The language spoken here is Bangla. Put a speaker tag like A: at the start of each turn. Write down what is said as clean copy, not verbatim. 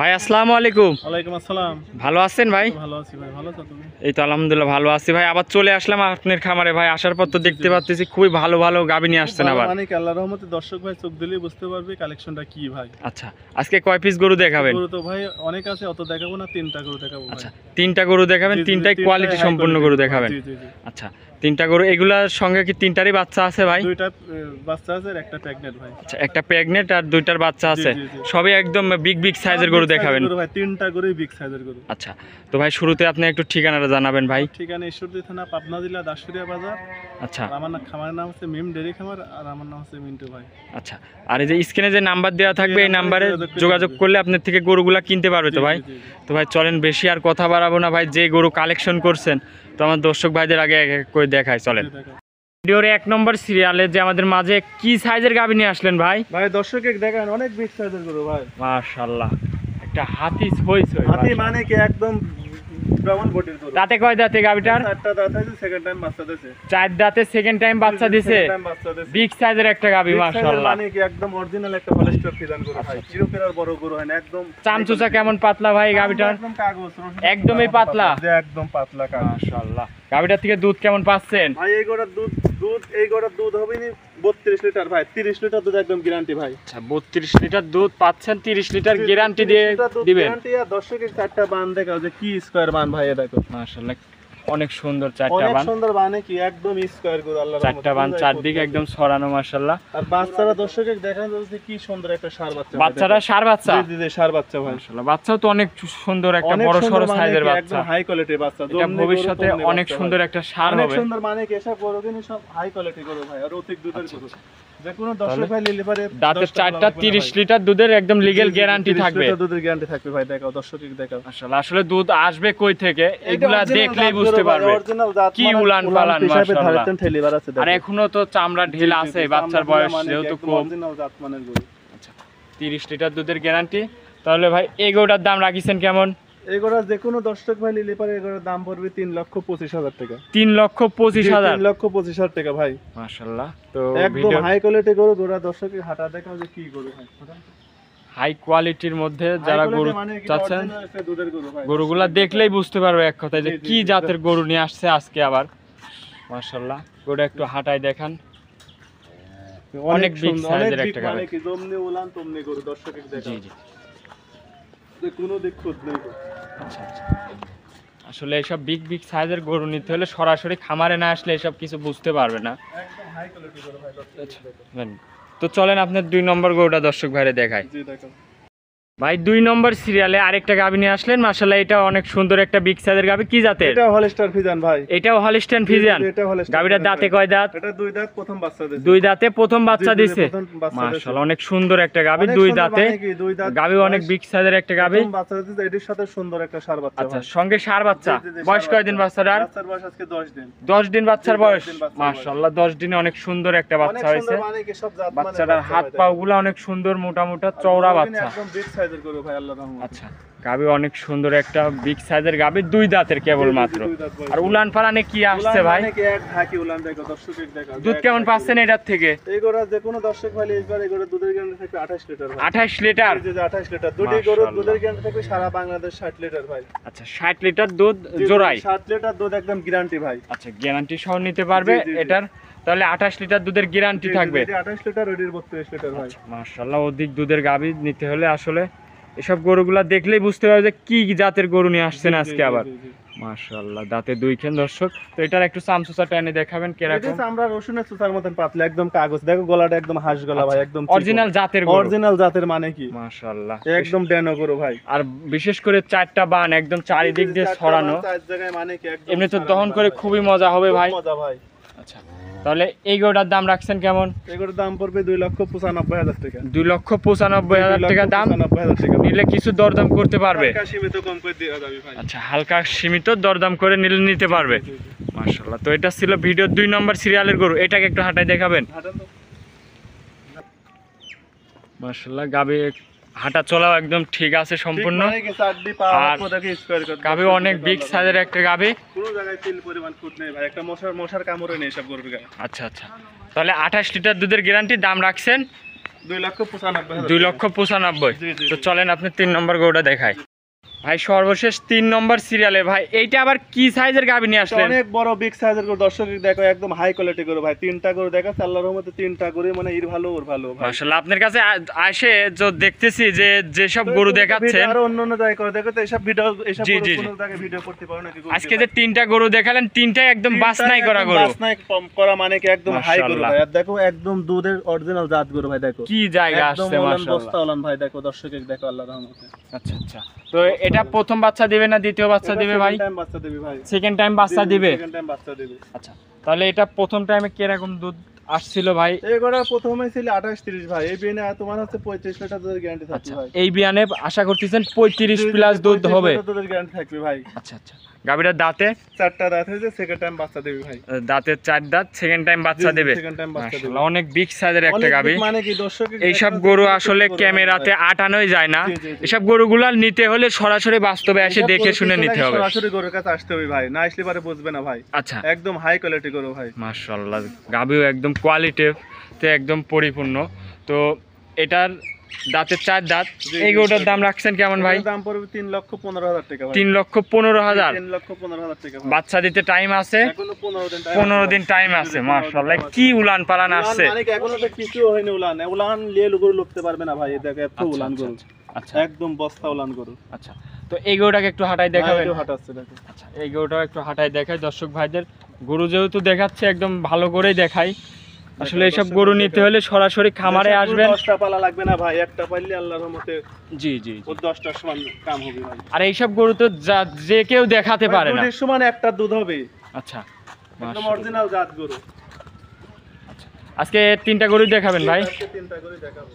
A: ভাই আসসালামু আলাইকুম।
B: ওয়ালাইকুম আসসালাম।
A: ভালো আছেন ভাই?
B: ভালো আছি ভাই, ভালো আছো তুমি?
A: এই তো আলহামদুলিল্লাহ ভালো আছি ভাই। আবার চলে আসলাম আপনার খামারে ভাই। আসার পর তো দেখতে পাচ্ছি খুবই ভালো ভালো গাভী নিয়ে আসছেন আবার।
B: মানে আল্লাহর রহমতে দর্শক ভাই চোখ দিলেই বুঝতে পারবে কালেকশনটা কি ভাই।
A: আচ্ছা, আজকে কয় পিস গরু দেখাবেন?
B: গরু তো ভাই অনেক আছে, অত দেখাবো না, তিনটা গরু দেখাবো ভাই।
A: আচ্ছা, তিনটা গরু দেখাবেন, তিনটাই কোয়ালিটি সম্পন্ন গরু দেখাবেন। আচ্ছা, তিনটা গরু, এগুলার সঙ্গে কি তিনটারই বাচ্চা আছে ভাই?
B: দুইটা বাচ্চা আছে আর একটা প্রেগন্যান্ট ভাই।
A: আচ্ছা, একটা প্রেগন্যান্ট আর দুইটার বাচ্চা আছে। সবই একদম বিগ বিগ সাইজের গরু দেখাবেন
B: ভাই, তিনটা গরুই বিগ সাইজের গরু।
A: আচ্ছা, তো ভাই শুরুতে আপনি একটু ঠিকানাটা জানাবেন ভাই।
B: ঠিকানা ঈশ্বরদী থানা, পাবনা জেলা, দাসুরিয়া বাজার।
A: আচ্ছা,
B: আমার খামারের নাম হচ্ছে মিম ডেরি খামার, আর আমার নাম হচ্ছে মিন্টু ভাই।
A: আচ্ছা, আর এই যে স্ক্রিনে যে নাম্বার দেওয়া থাকবে এই নাম্বারে যোগাযোগ করলে আপনার থেকে গরুগুলা কিনতে পারবে তো ভাই। তো ভাই চলেন, বেশি আর কথা বাড়াবো না ভাই। যে গরু কালেকশন করছেন তো আমার দর্শক ভাইদের আগে এক এক করে দেখায়, চলেন। ভিডিওর 1 নম্বর সিরিয়ালে যে আমাদের মাঝে কি সাইজের গাভী নিয়ে আসলেন ভাই?
B: ভাই দর্শকে দেখেন অনেক বিগ সাইজের গরু ভাই।
A: মাশাআল্লাহ, একটা হাতি হইছে।
B: হাতি মানে কি একদম ব্রাউন বডির গরু।
A: দাঁতে কয় দাঁতে গাভীটার?
B: 4টা দাঁত আছে, সেকেন্ড টাইম বাচ্চা দিয়েছে।
A: 4 দাঁতে সেকেন্ড টাইম বাচ্চা দিছে। বিগ সাইজের একটা গাভী মাশাআল্লাহ।
B: মানে কি একদম অরিজিনাল একটা হলস্টার ফিজান গরু ভাই। চিরকেরার বড় গরু হয় না, একদম
A: চামচুচা কেমন পাতলা ভাই গাভীটার?
B: একদম কাগজ
A: একদমই পাতলা,
B: একদম পাতলা কাগজ।
A: মাশাআল্লাহ। গাভীটার থেকে দুধ কেমন পাচ্ছেন
B: ভাই? এই গরুর দুধ হবে নি 32 লিটার ভাই। 30 লিটার দুধ একদম গ্যারান্টি ভাই।
A: আচ্ছা, 32 লিটার দুধ পাচ্ছেন, 30 লিটার গ্যারান্টি দিয়ে দিবেন।
B: গ্যারান্টি। আর দর্শকের 4টা বান দেখাও যে কি স্কয়ার বান ভাই, এটা দেখো
A: মাশাআল্লাহ, অনেক সুন্দর 4টা
B: অনেক
A: বান।
B: সুন্দর বানে কি একদম স্কয়ার গরু আল্লাহর রহমতে।
A: 4টা বান চারদিকে একদম ছড়ানো মাশাআল্লাহ।
B: আর বাচ্চারা দর্শকের দেখানো যাচ্ছে কি সুন্দর একটা ষাঁড় বাচ্চা।
A: বাচ্চারা ষাঁড় বাচ্চা?
B: জি জি, ষাঁড় বাচ্চা ভাই।
A: মাশাআল্লাহ, বাচ্চাও তো অনেক সুন্দর, একটা বড় সরো সাইজের বাচ্চা,
B: একদম হাই কোয়ালিটির বাচ্চা।
A: এটা ভবিষ্যতে অনেক সুন্দর একটা ষাঁড় হবে।
B: অনেক সুন্দর মানে কি এসব গরু কিন্তু সব হাই কোয়ালিটি গরু ভাই, আর অধিক দুধের গরু। যে কোনো দর্শক ভাই নিলে পারে
A: দাঁতের 4টা 30 লিটার দুধের একদম লিগ্যাল গ্যারান্টি থাকবে।
B: দুধের গ্যারান্টি থাকবে ভাই। দেখাও দর্শকের দেখাও।
A: মাশাআল্লাহ, আসলে দুধ আসবে কই থেকে এগুলা দেখলেই বুঝতে পারবে কি উলান পালান মাশাআল্লাহ। আর এখনো তো চামড়া ঢিল আছে, বাচ্চার বয়স যেহেতু কম।
B: অরিজিনাল জাত মানের গরু।
A: আচ্ছা, 30 লিটার দুধের গ্যারান্টি। তাহলে ভাই এই গরুটার দাম রাখিছেন কেমন?
B: এগুলা যে কোনো দর্শক ভাই নিলে পারে এগুলোর দাম পড়বে 3,25,000 টাকা।
A: 3,25,000?
B: 3,25,000 টাকা ভাই।
A: মাশাআল্লাহ, তো
B: একদম হাই কোয়ালিটি গরু। গোড়া দর্শকের হাঁটা দেখাও যে কি গরু ভাই।
A: হাই কোয়ালিটির মধ্যে যারা গরু চাচ্ছেন
B: দুধের গরু ভাই,
A: গরুগুলা দেখলেই বুঝতে পারবে এক কথায় যে কি জাতের গরু নিয়ে আসছে আজকে আবার। মাশাআল্লাহ, গরুটা একটু হাঁটায় দেখান, অনেক বিগ সাইজের একটা গাভী।
B: মানে কি জমনি উলান তমনি গরু দর্শকের দেখাও।
A: জি জি,
B: যে কোনো দিক খুদ নেই।
A: আচ্ছা আচ্ছা, আসলে এইসব বিগ বিগ সাইজের গরু নিতে হলে সরাসরি খামারে না আসলে এসব কিছু বুঝতে পারবে না।
B: একদম হাই কোয়ালিটি গরু ভাই দর্শক।
A: তো চলেন আপনার 2 নম্বর গরুটা দর্শক ভাইরে দেখাই।
B: জি দেখো
A: ভাই 2 নম্বর সিরিয়ালে আরেকটা গাভী নিয়ে আসলেন মাশাআল্লাহ। এটা অনেক সুন্দর একটা বিগ সাইজের গাভী। কি জাতের?
B: এটা হলস্টার ফিজান ভাই।
A: এটাও হলস্টাইন ফিজিয়ান। গাভীটার দাঁতে কয় দাঁত?
B: এটা 2 দাঁত, প্রথম বাচ্চা দিছে।
A: 2 দাঁতে প্রথম বাচ্চা দিছে। মাশাআল্লাহ, অনেক সুন্দর একটা গাভী। 2 দাঁতে গাভী, অনেক বিগ সাইজের একটা গাভী।
B: বাচ্চা দিছে, এর সাথে সুন্দর একটা ষাঁড় বাচ্চা।
A: আচ্ছা, সঙ্গে ষাঁড় বাচ্চা। বয়স কয় দিন বাচ্চাটার?
B: বাচ্চার বয়স আজকে 10 দিন।
A: 10 দিন বাচ্চার বয়স। মাশাআল্লাহ, 10 দিনে অনেক সুন্দর একটা বাচ্চা হয়েছে। বাচ্চাটার হাত পাগুলো অনেক সুন্দর, মোটা মোটা চওড়া বাচ্চা।
B: একদম বিগ সাইজের গরু ভাই আল্লাহর রহমতে।
A: আচ্ছা, গাভী অনেক সুন্দর একটা বিগ সাইজের গাভী। 2 দাঁতের কেবল মাত্র। আর উলান পালানে কি আসছে ভাই?
B: মানে কি এক ঢাকি উলান দেখো দর্শকের দেখাও।
A: দুধ কেমন পাচ্ছেন এটার থেকে?
B: এই গরু যে কোনো দর্শক ভাই এইবার এই গরু দুধের গ্যারান্টি থাকবে 28 লিটার ভাই।
A: 28 লিটার?
B: জি জি, 28 লিটার। দুটি গরু দুধের গ্যারান্টি থাকবে সারা বাংলাদেশ 60 লিটার ভাই।
A: আচ্ছা, 60 লিটার দুধ জোড়াই?
B: 60 লিটার দুধ একদম গ্যারান্টি ভাই।
A: আচ্ছা, গ্যারান্টি সহ নিতে পারবে এটার। তাহলে 28 লিটার দুধের গ্যারান্টি থাকবে।
B: 28 লিটার, ওইটির 32 লিটার ভাই।
A: মাশাআল্লাহ, অধিক দুধের গাভী নিতে হলে আসলে এসব গরুগুলা দেখলেই বুঝতে পারবে যে কি জাতের গরু নিয়ে আসছেন আজকে আবার। মাশাআল্লাহ, দাঁতে 2 খান দর্শক। তো এটার একটু চামচুচা টানে দেখাবেন কিরকম?
B: আমরা রসুনের চুচার মতন পাতলা, একদম কাগজ। দেখো গলাটা একদম হাঁস গলা ভাই, একদম
A: অরিজিনাল জাতের গরু।
B: অরিজিনাল জাতের মানে কি
A: মাশাআল্লাহ,
B: একদম ডেনো গরু ভাই।
A: আর বিশেষ করে 4টা বান একদম চারিদিক দিয়ে ছড়ানো।
B: চার জায়গায় মানে কি একদম
A: এমনি তো দহন করে খুবই মজা হবে ভাই।
B: মজা ভাই।
A: আচ্ছা, তাহলে এই গরুটার দাম রাখছেন কেমন?
B: এগুলোর দাম পড়বে 2,95,000 টাকা।
A: 2,95,000 টাকা দাম।
B: 2,95,000 টাকা
A: নিলে কিছু দরদাম করতে পারবে?
B: হালকা সীমিত কম করে দেওয়া যাবে ভাই।
A: আচ্ছা, হালকা সীমিত দরদাম করে নিলে নিতে পারবে। মাশাআল্লাহ, তো এটা ছিল ভিডিও 2 নম্বর সিরিয়ালের গরু। এটাকে একটু হাঁটাই দেখাবেন। মাশাআল্লাহ, গাবে হাঁটা চলাও একদম ঠিক আছে সম্পূর্ণ। আর গাবে অনেক বিগ সাইজের একটা গাবে।
B: কোনো জায়গায় তেল পরিমাণ ফুট নেই ভাই, একটা মশার কামড়ে নেই সব গরুর গায়ে।
A: আচ্ছা আচ্ছা, তাহলে 28 লিটার দুধের গ্যারান্টি। দাম রাখছেন
B: 2,95,000
A: 2,95,000।
B: জি, জি,
A: তো
B: জি।
A: চলেন আপনি 3 নম্বর গরুটা দেখাই ভাই। সর্বশেষ 3 নম্বর সিরিয়ালে ভাই, এইটা আবার কি সাইজের গাভী নিয়ে আসলেন?
B: অনেক বড় বিগ সাইজের গরু, দর্শক দেখো একদম হাই কোয়ালিটি গরু ভাই। 3টা গরু দেখা আল্লাহর রহমতে, 3টা গরু মানে এর ভালো ওর ভালো ভাই।
A: মাশাআল্লাহ, আপনার কাছে আসে যে দেখতেছি যে যেসব গরু দেখাচ্ছেন,
B: আরো অন্য জায়গায় করে দেখো তো, এসব ভিডিও এসব
A: জি,
B: গরু
A: জি,
B: কোনো
A: জি।
B: জায়গায় ভিডিও করতে পারো নাকি?
A: আজকে যে 3টা গরু দেখালেন, 3টাই একদম বাছনাই করা গরু।
B: বাছনাই করা মানে কি একদম হাই গরু
A: মাশাআল্লাহ।
B: ভাই। আর দেখো একদম দুধের অরিজিনাল জাত গরু ভাই। দেখো
A: কি জায়গা
B: একদম
A: আসছে
B: ওলান
A: মাশাআল্লাহ।
B: বস্তা ওলান ভাই। দেখো দর্শক দেখো আল্লাহর রহমতে।
A: আচ্ছা আচ্ছা, তো এটা প্রথম বাচ্চা দিবে না দ্বিতীয় বাচ্চা দিবে ভাই?
B: টাইম বাচ্চা দিবে ভাই।
A: সেকেন্ড টাইম বাচ্চা দিবে।
B: সেকেন্ড টাইম বাচ্চা দিবে।
A: আচ্ছা, তাহলে এটা প্রথম টাইমে কিরকম দুধ আসছিল ভাই?
B: এই গড়া প্রথমে ছিল 28-30 ভাই। এই বিনে তোমার হচ্ছে 35 লিটার দুধের গ্যারান্টি থাকবে
A: আচ্ছা,
B: ভাই।
A: এই বিয়ানে আশা করতেছেন 35 প্লাস দুধ হবে।
B: 35 লিটার দুধের গ্যারান্টি থাকবে ভাই।
A: আচ্ছা আচ্ছা, গাভীটার দাঁতে
B: 4টা দাঁত হয়েছে, সেকেন্ড টাইম বাচ্চা দেবে ভাই।
A: দাঁতের 4 দাঁত, সেকেন্ড টাইম বাচ্চা দেবে।
B: সেকেন্ড টাইম বাচ্চা দেবে।
A: মাশাআল্লাহ, অনেক বিগ সাইজের একটা
B: অনেক
A: গাভী।
B: দিক মানে কি দর্শক
A: এইসব গরু আসলে ক্যামেরাতে আটানোই যায় না।
B: জি, জি, জি।
A: এসব গরুগুলা নিতে হলে সরাসরি বাস্তবে এসে দেখে শুনে নিতে হবে।
B: সরাসরি গরুর কাছে আসতে হবে ভাই, না আসলে পারে বুঝবে না ভাই।
A: আচ্ছা,
B: একদম হাই কোয়ালিটি গরু ভাই।
A: মাশাআল্লাহ, গাভীও একদম কোয়ালিটিতে একদম পরিপূর্ণ। তো এটার দাঁতের 4 দাঁত।
B: জি,
A: এই
B: জি,
A: গরুটার
B: জি।
A: দাম রাখছেন কেমন ভাই?
B: এটার দাম পড়বে 3,15,000 টাকা ভাই।
A: 3,15,000।
B: 3,15,000 টাকা ভাই।
A: বাচ্চা দিতে টাইম আছে,
B: এখনো 15 দিন টাইম
A: 15 দিন টাইম আছে। মাশাআল্লাহ, কি উলান পালান আসছে।
B: মানে কি এখনো তো কিছু হয়নি। উলান উলান লিয়ে গরু লুকতে পারবে না ভাই। এই দেখো এত
A: আচ্ছা,
B: উলান
A: আচ্ছা,
B: গরু,
A: আচ্ছা
B: একদম বস্তা উলান গরু।
A: আচ্ছা, তো এই গরুটাকে একটু হাঁটাই দেখাবেন?
B: একটু হাঁটাচ্ছে দেখো।
A: আচ্ছা, এই গরুটাও একটু হাঁটাই দেখাই দর্শক ভাইদের। গরু যেহেতু দেখাচ্ছে একদম ভালো করেই দেখাই। আসলে এইসব গরু নিতে হলে সরাসরি খামারে আসবেন।
B: 10টা পালা লাগবে না ভাই, একটা পাইলে আল্লাহর রহমতে
A: জি জি জি।
B: ওর 10টার সমান কাম হবে ভাই।
A: আর এইসব গরু তো যে কেউ দেখাতে পারে না।
B: দুধের সমান একটা দুধ হবে,
A: আচ্ছা,
B: একদম
A: মাশাআল্লাহ।
B: অরিজিনাল জাত গরু।
A: আজকে 3টা গরু দেখাবেন ভাই?
B: আজকে 3টা করে দেখাবো।